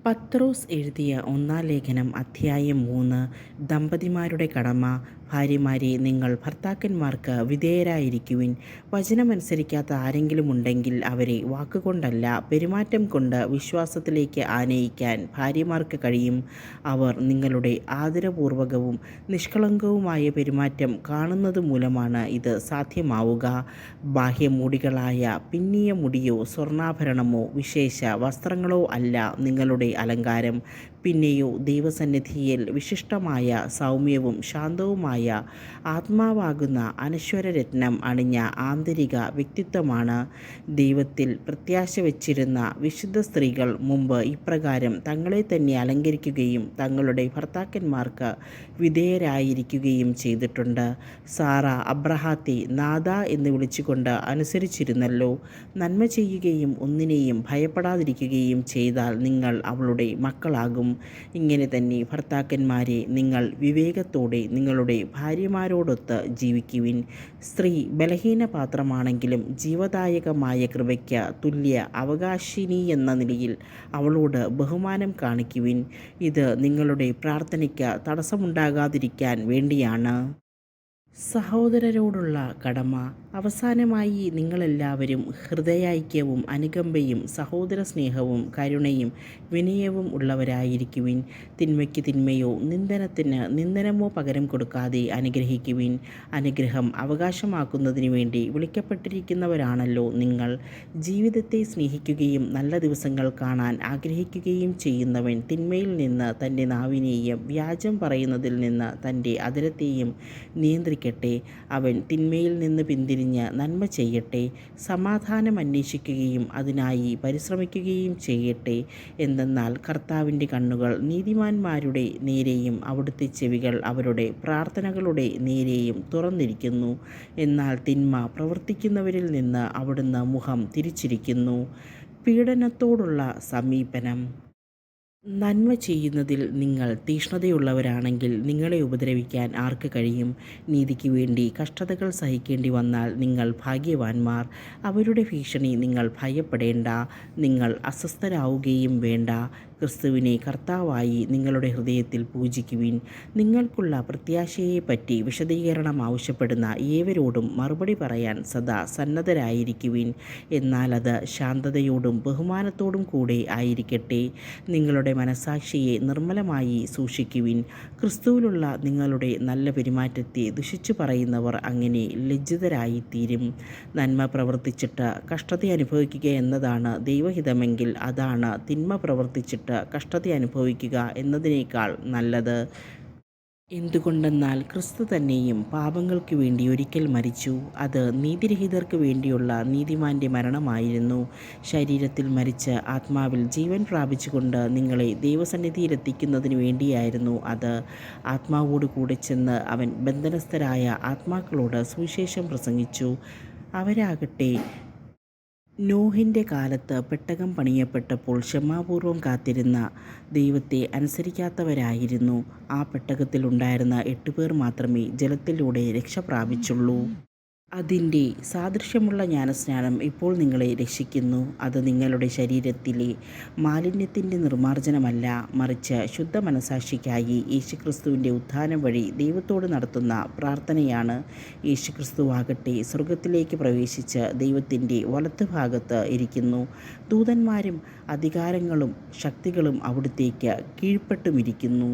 പത്രോസ് എഴുതിയ ഒന്നാം ലേഖനം അധ്യായം 3. ദമ്പതിമാരുടെ കടമ. ഭാര്യമാരെ, നിങ്ങൾ ഭർത്താക്കന്മാർക്ക് വിധേയരായിരിക്കുവിൻ. വചനമനുസരിക്കാത്ത ആരെങ്കിലും ഉണ്ടെങ്കിൽ അവരെ വാക്കുകൊണ്ടല്ല, പെരുമാറ്റം കൊണ്ട് വിശ്വാസത്തിലേക്ക് ആനയിക്കാൻ ഭാര്യമാർക്ക് കഴിയും. അവർ നിങ്ങളുടെ ആദരപൂർവകവും നിഷ്കളങ്കവുമായ പെരുമാറ്റം കാണുന്നത് മൂലമാണ് ഇത് സാധ്യമാവുക. ബാഹ്യമൂടികളായ പിന്നിയ മുടിയോ സ്വർണ്ണാഭരണമോ വിശേഷ വസ്ത്രങ്ങളോ അല്ല നിങ്ങളുടെ അലങ്കാരം. പിന്നെയോ ദൈവസന്നിധിയിൽ വിശിഷ്ടമായ സൗമ്യവും ശാന്തവുമായ ആത്മാവാകുന്ന അനശ്വരരത്നം അണിഞ്ഞ ആന്തരിക വ്യക്തിത്വമാണ്. ദൈവത്തിൽ പ്രത്യാശ വച്ചിരുന്ന വിശുദ്ധ സ്ത്രീകൾ മുമ്പ് ഇപ്രകാരം തങ്ങളെ തന്നെ അലങ്കരിക്കുകയും തങ്ങളുടെ ഭർത്താക്കന്മാർക്ക് വിധേയരായിരിക്കുകയും ചെയ്തിട്ടുണ്ട്. സാറ അബ്രഹാത്തെ നാഥ എന്ന് വിളിച്ചുകൊണ്ട് അനുസരിച്ചിരുന്നല്ലോ. നന്മ ചെയ്യുകയും ഒന്നിനെയും ഭയപ്പെടാതിരിക്കുകയും ചെയ്താൽ നിങ്ങൾ അവളുടെ മക്കളാകും. ഇങ്ങനെ തന്നെ ഭർത്താക്കന്മാരെ, നിങ്ങൾ വിവേകത്തോടെ നിങ്ങളുടെ ഭാര്യമാരോടൊത്ത് ജീവിക്കുവിൻ. സ്ത്രീ ബലഹീന പാത്രമാണെങ്കിലും ജീവദായകമായ കൃപയ്ക്ക് തുല്യ അവകാശിനിയെന്ന നിലയിൽ അവളോട് ബഹുമാനം കാണിക്കുവിൻ. ഇത് നിങ്ങളുടെ പ്രാർത്ഥനയ്ക്ക് തടസ്സമുണ്ടാകാതിരിക്കാൻ വേണ്ടിയാണ്. സഹോദരരോടുള്ള കടമ. അവസാനമായി, നിങ്ങളെല്ലാവരും ഹൃദയൈക്യവും അനുകമ്പയും സഹോദര സ്നേഹവും കരുണയും വിനയവും ഉള്ളവരായിരിക്കുവിൻ. തിന്മയ്ക്ക് തിന്മയോ നിന്ദനത്തിന് നിന്ദനമോ പകരം കൊടുക്കാതെ അനുഗ്രഹിക്കുവിൻ. അനുഗ്രഹം അവകാശമാക്കുന്നതിനു വേണ്ടി വിളിക്കപ്പെട്ടിരിക്കുന്നവരാണല്ലോ നിങ്ങൾ. ജീവിതത്തെ സ്നേഹിക്കുകയും നല്ല ദിവസങ്ങൾ കാണാൻ ആഗ്രഹിക്കുകയും ചെയ്യുന്നവൻ തിന്മയിൽ നിന്ന് തൻ്റെ നാവിനെയും വ്യാജം പറയുന്നതിൽ നിന്ന് തൻ്റെ അധരത്തെയും നിയന്ത്രിക്കട്ടെ. അവൻ തിന്മയിൽ നിന്ന് പിന്തിരിഞ്ഞ് നന്മ ചെയ്യട്ടെ. സമാധാനം അന്വേഷിക്കുകയും അതിനായി പരിശ്രമിക്കുകയും ചെയ്യട്ടെ. എന്തെന്നാൽ കർത്താവിൻ്റെ കണ്ണുകൾ നീതിമാന്മാരുടെ നേരെയും അവിടുത്തെ ചെവികൾ അവരുടെ പ്രാർത്ഥനകളുടെ നേരെയും തുറന്നിരിക്കുന്നു. എന്നാൽ തിന്മ പ്രവർത്തിക്കുന്നവരിൽ നിന്ന് അവിടുന്ന് മുഖം തിരിച്ചിരിക്കുന്നു. പീഡനത്തോടുള്ള സമീപനം. നന്മ ചെയ്യുന്നതിൽ നിങ്ങൾ തീക്ഷ്ണതയുള്ളവരാണെങ്കിൽ നിങ്ങളെ ഉപദ്രവിക്കാൻ ആർക്ക് കഴിയും? നീതിക്ക് വേണ്ടി കഷ്ടതകൾ സഹിക്കേണ്ടി വന്നാൽ നിങ്ങൾ ഭാഗ്യവാന്മാർ. അവരുടെ ഭീഷണി നിങ്ങൾ ഭയപ്പെടേണ്ട. നിങ്ങൾ അസ്വസ്ഥരാവുകയും വേണ്ട. ക്രിസ്തുവിനെ കർത്താവായി നിങ്ങളുടെ ഹൃദയത്തിൽ പൂജിക്കുവിൻ. നിങ്ങൾക്കുള്ള പ്രത്യാശയെപ്പറ്റി വിശദീകരണം ആവശ്യപ്പെടുന്ന ഏവരോടും മറുപടി പറയാൻ സദാ സന്നദ്ധരായിരിക്കുവിൻ. എന്നാൽ അത് ശാന്തതയോടും ബഹുമാനത്തോടും കൂടെ ആയിരിക്കട്ടെ. നിങ്ങളുടെ മനസ്സാക്ഷിയെ നിർമ്മലമായി സൂക്ഷിക്കുവിൻ. ക്രിസ്തുവിലുള്ള നിങ്ങളുടെ നല്ല പെരുമാറ്റത്തെ ദുഷിച്ചു പറയുന്നവർ അങ്ങനെ ലജ്ജിതരായിത്തീരും. നന്മ പ്രവർത്തിച്ചിട്ട് കഷ്ടത അനുഭവിക്കുക എന്നതാണ് ദൈവഹിതമെങ്കിൽ അതാണ് തിന്മ പ്രവർത്തിച്ചിട്ട് കഷ്ടത അനുഭവിക്കുക എന്നതിനേക്കാൾ നല്ലത്. എന്തുകൊണ്ടെന്നാൽ ക്രിസ്തു തന്നെയും പാപങ്ങൾക്ക് വേണ്ടി ഒരിക്കൽ മരിച്ചു. അത് നീതിരഹിതർക്ക് വേണ്ടിയുള്ള നീതിമാൻ്റെ മരണമായിരുന്നു. ശരീരത്തിൽ മരിച്ച് ആത്മാവിൽ ജീവൻ പ്രാപിച്ചുകൊണ്ട് നിങ്ങളെ ദൈവസന്നിധിയിലെത്തിക്കുന്നതിന് വേണ്ടിയായിരുന്നു അത്. ആത്മാവോട് കൂടെ ചെന്ന് അവൻ ബന്ധനസ്ഥരായ ആത്മാക്കളോട് സുവിശേഷം പ്രസംഗിച്ചു. അവരാകട്ടെ നോഹിൻ്റെ കാലത്ത് പെട്ടകം പണിയപ്പെട്ടപ്പോൾ ക്ഷമാപൂർവം കാത്തിരുന്ന ദൈവത്തെ അനുസരിക്കാത്തവരായിരുന്നു. ആ പെട്ടകത്തിലുണ്ടായിരുന്ന 8 പേർ മാത്രമേ ജലത്തിലൂടെ രക്ഷ പ്രാപിച്ചുള്ളൂ. അതിൻ്റെ സാദൃശ്യമുള്ള ജ്ഞാനസ്നാനം ഇപ്പോൾ നിങ്ങളെ രക്ഷിക്കുന്നു. അത് നിങ്ങളുടെ ശരീരത്തിലെ മാലിന്യത്തിൻ്റെ നിർമ്മാർജ്ജനമല്ല, മറിച്ച് ശുദ്ധ മനസ്സാക്ഷിക്കായി യേശുക്രിസ്തുവിൻ്റെ ഉത്ഥാനം വഴി ദൈവത്തോട് നടത്തുന്ന പ്രാർത്ഥനയാണ്. യേശുക്രിസ്തുവാകട്ടെ സ്വർഗത്തിലേക്ക് പ്രവേശിച്ച് ദൈവത്തിൻ്റെ വലത്തുഭാഗത്ത് ഇരിക്കുന്നു. ദൂതന്മാരും അധികാരങ്ങളും ശക്തികളും അവിടുത്തേക്ക് കീഴ്പ്പെട്ടുമിരിക്കുന്നു.